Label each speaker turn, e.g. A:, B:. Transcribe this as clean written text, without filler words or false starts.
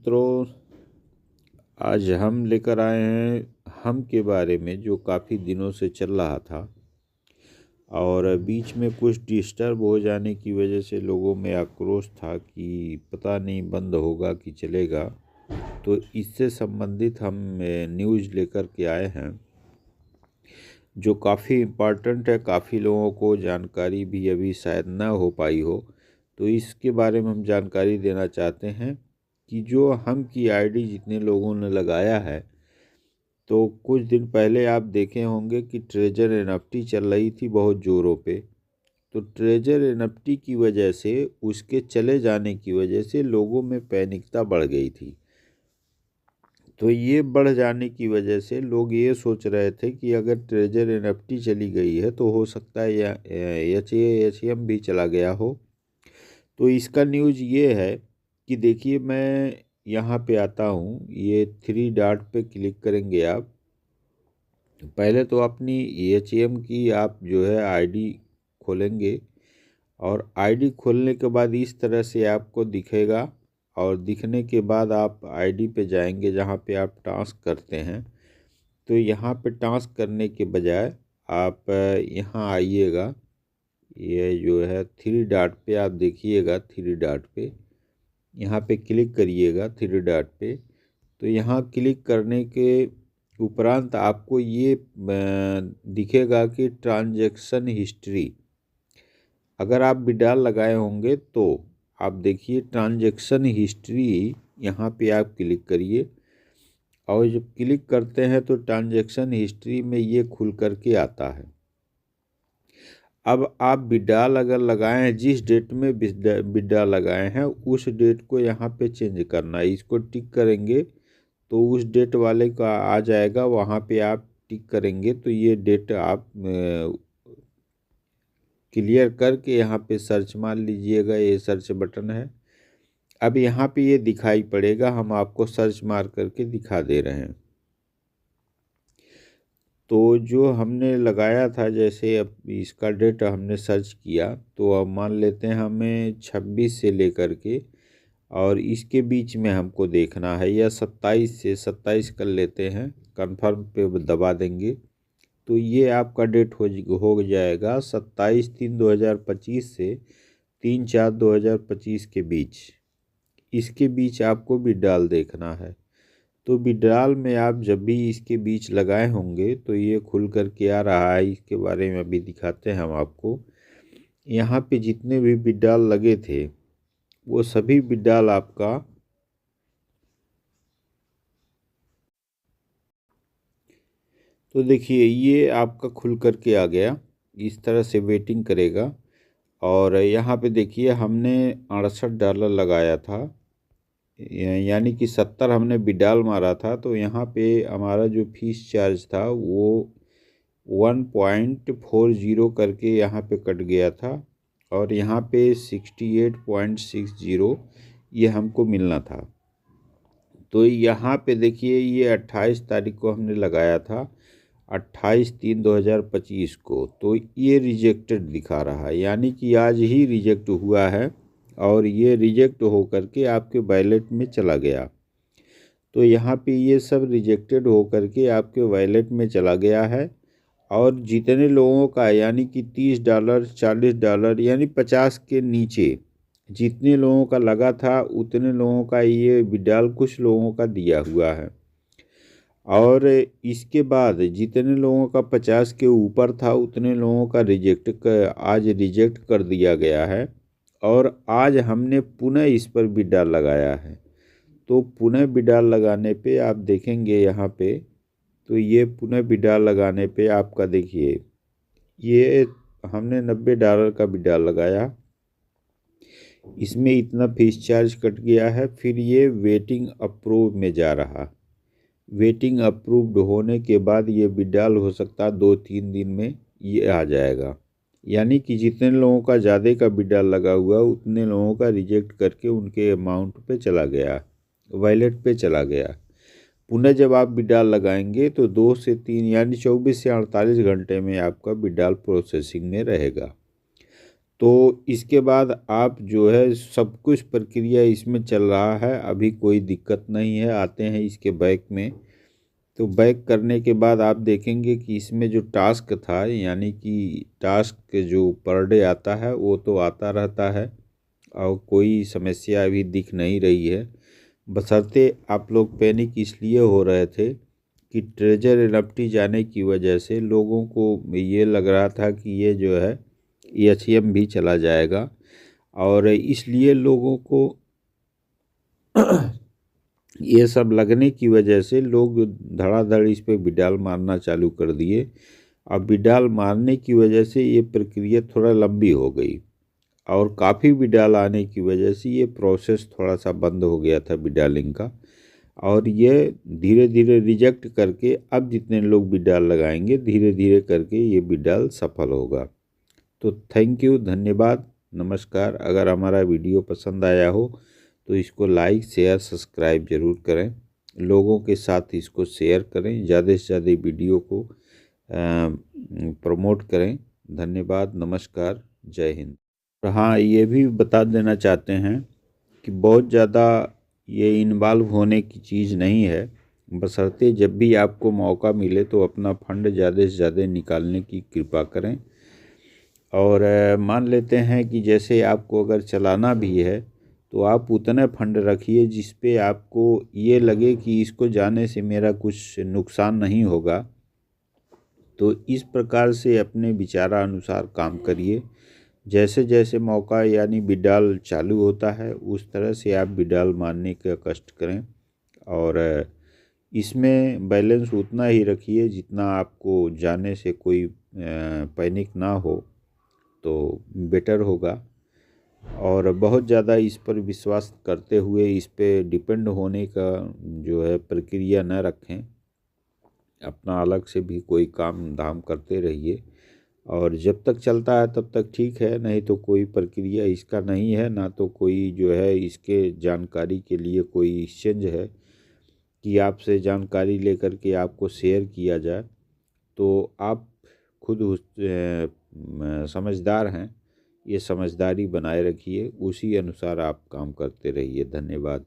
A: मित्रों, आज हम लेकर आए हैं हम के बारे में, जो काफ़ी दिनों से चल रहा था और बीच में कुछ डिस्टर्ब हो जाने की वजह से लोगों में आक्रोश था कि पता नहीं बंद होगा कि चलेगा। तो इससे संबंधित हम न्यूज़ लेकर के आए हैं जो काफ़ी इम्पॉर्टेंट है। काफ़ी लोगों को जानकारी भी अभी शायद ना हो पाई हो, तो इसके बारे में हम जानकारी देना चाहते हैं कि जो हम की आईडी जितने लोगों ने लगाया है, तो कुछ दिन पहले आप देखे होंगे कि ट्रेजर एनएफटी चल रही थी बहुत ज़ोरों पे। तो ट्रेजर एनएफटी की वजह से, उसके चले जाने की वजह से लोगों में पैनिकता बढ़ गई थी। तो ये बढ़ जाने की वजह से लोग ये सोच रहे थे कि अगर ट्रेजर एनएफटी चली गई है तो हो सकता है या एचएम भी चला गया हो। तो इसका न्यूज़ ये है कि देखिए, मैं यहाँ पे आता हूँ, ये 3 डॉट पे क्लिक करेंगे आप। पहले तो अपनी एचएम की आप जो है आईडी खोलेंगे और आईडी खोलने के बाद इस तरह से आपको दिखेगा। और दिखने के बाद आप आईडी पे जाएंगे जहाँ पे आप टास्क करते हैं। तो यहाँ पे टास्क करने के बजाय आप यहाँ आइएगा, ये जो है 3 डॉट पे आप देखिएगा, 3 डॉट पे यहाँ पे क्लिक करिएगा 3 डॉट पे। तो यहाँ क्लिक करने के उपरांत आपको ये दिखेगा कि ट्रांजैक्शन हिस्ट्री। अगर आप विड्रॉल लगाए होंगे तो आप देखिए ट्रांजैक्शन हिस्ट्री, यहाँ पे आप क्लिक करिए। और जब क्लिक करते हैं तो ट्रांजैक्शन हिस्ट्री में ये खुल करके आता है। अब आप विड्रॉल अगर लगाए हैं, जिस डेट में विड्रॉल लगाए हैं उस डेट को यहाँ पे चेंज करना है। इसको टिक करेंगे तो उस डेट वाले का आ जाएगा, वहाँ पे आप टिक करेंगे तो ये डेट आप क्लियर करके यहाँ पे सर्च मार लीजिएगा। ये सर्च बटन है। अब यहाँ पे ये दिखाई पड़ेगा, हम आपको सर्च मार करके दिखा दे रहे हैं। तो जो हमने लगाया था, जैसे अब इसका डेट हमने सर्च किया, तो अब मान लेते हैं हमें 26 से लेकर के और इसके बीच में हमको देखना है, या 27 से 27 कर लेते हैं, कंफर्म पे दबा देंगे तो ये आपका डेट हो जाएगा 27/3/2025 से 3/4/2025 के बीच। इसके बीच आपको विड्रॉल देखना है। तो विड्रॉल में आप जब भी इसके बीच लगाए होंगे तो ये खुल कर के आ रहा है। इसके बारे में अभी दिखाते हैं हम आपको। यहाँ पे जितने भी विड्रॉल लगे थे वो सभी विड्रॉल आपका तो देखिए ये आपका खुल कर के आ गया। इस तरह से वेटिंग करेगा। और यहाँ पे देखिए हमने $68 लगाया था, यानी कि 70 हमने विड्रॉल मारा था। तो यहाँ पे हमारा जो फीस चार्ज था वो 1.40 करके यहाँ पे कट गया था। और यहाँ पे 68.60 ये हमको मिलना था। तो यहाँ पे देखिए ये 28 तारीख को हमने लगाया था, 28/3/2025 को। तो ये रिजेक्टेड दिखा रहा है, यानी कि आज ही रिजेक्ट हुआ है और ये रिजेक्ट हो करके आपके वॉलेट में चला गया। तो यहाँ पे ये सब रिजेक्टेड हो करके आपके वॉलेट में चला गया है। और जितने लोगों का, यानी कि $30, $40, यानी 50 के नीचे जितने लोगों का लगा था उतने लोगों का ये विड्रॉल कुछ लोगों का दिया हुआ है। और इसके बाद जितने लोगों का 50 के ऊपर था उतने लोगों का आज रिजेक्ट कर दिया गया है। और आज हमने पुनः इस पर विड्रॉल लगाया है। तो पुनः विड्रॉल लगाने पे आप देखेंगे यहाँ पे, तो ये पुनः विड्रॉल लगाने पे आपका देखिए ये हमने $90 का विड्रॉल लगाया, इसमें इतना फीस चार्ज कट गया है। फिर ये वेटिंग अप्रूव में जा रहा। वेटिंग अप्रूव्ड होने के बाद ये विड्रॉल हो सकता है 2-3 दिन में ये आ जाएगा। यानी कि जितने लोगों का ज़्यादा का विड्रॉल लगा हुआ उतने लोगों का रिजेक्ट करके उनके अमाउंट पे चला गया, वॉलेट पे चला गया। पुनः जब आप विड्रॉल लगाएंगे तो 2 से 3 यानी 24 से 48 घंटे में आपका विड्रॉल प्रोसेसिंग में रहेगा। तो इसके बाद आप जो है सब कुछ प्रक्रिया इसमें चल रहा है, अभी कोई दिक्कत नहीं है। आते हैं इसके बैक में, तो बैक करने के बाद आप देखेंगे कि इसमें जो टास्क था, यानी कि टास्क जो पर डे आता है वो तो आता रहता है और कोई समस्या अभी दिख नहीं रही है। बशर्ते आप लोग पैनिक इसलिए हो रहे थे कि ट्रेजर एनएफटी जाने की वजह से लोगों को ये लग रहा था कि ये जो है एचईएम भी चला जाएगा, और इसलिए लोगों को ये सब लगने की वजह से लोग धड़ाधड़ इस पे बिडाल मारना चालू कर दिए। अब बिडाल मारने की वजह से ये प्रक्रिया थोड़ा लंबी हो गई, और काफ़ी बिडाल आने की वजह से ये प्रोसेस थोड़ा सा बंद हो गया था बिडालिंग का, और ये धीरे धीरे रिजेक्ट करके अब जितने लोग बिडाल लगाएंगे धीरे धीरे करके ये बिडाल सफल होगा। तो थैंक यू, धन्यवाद, नमस्कार। अगर हमारा वीडियो पसंद आया हो तो इसको लाइक शेयर सब्सक्राइब ज़रूर करें, लोगों के साथ इसको शेयर करें, ज़्यादा से ज़्यादा वीडियो को प्रमोट करें। धन्यवाद, नमस्कार, जय हिंद। हाँ, ये भी बता देना चाहते हैं कि बहुत ज़्यादा ये इन्वॉल्व होने की चीज़ नहीं है, बशर्ते जब भी आपको मौका मिले तो अपना फंड ज़्यादा से ज़्यादा निकालने की कृपा करें। और मान लेते हैं कि जैसे आपको अगर चलाना भी है तो आप उतने फंड रखिए जिस पे आपको ये लगे कि इसको जाने से मेरा कुछ नुकसान नहीं होगा। तो इस प्रकार से अपने विचारानुसार काम करिए। जैसे जैसे मौका यानी बिडाल चालू होता है उस तरह से आप बिडाल मारने का कष्ट करें, और इसमें बैलेंस उतना ही रखिए जितना आपको जाने से कोई पैनिक ना हो तो बेटर होगा। और बहुत ज़्यादा इस पर विश्वास करते हुए इस पे डिपेंड होने का जो है प्रक्रिया न रखें। अपना अलग से भी कोई काम धाम करते रहिए, और जब तक चलता है तब तक ठीक है, नहीं तो कोई प्रक्रिया इसका नहीं है, ना तो कोई जो है इसके जानकारी के लिए कोई एक्सचेंज है कि आपसे जानकारी लेकर के आपको शेयर किया जाए। तो आप खुद समझदार हैं, ये समझदारी बनाए रखिए, उसी अनुसार आप काम करते रहिए। धन्यवाद।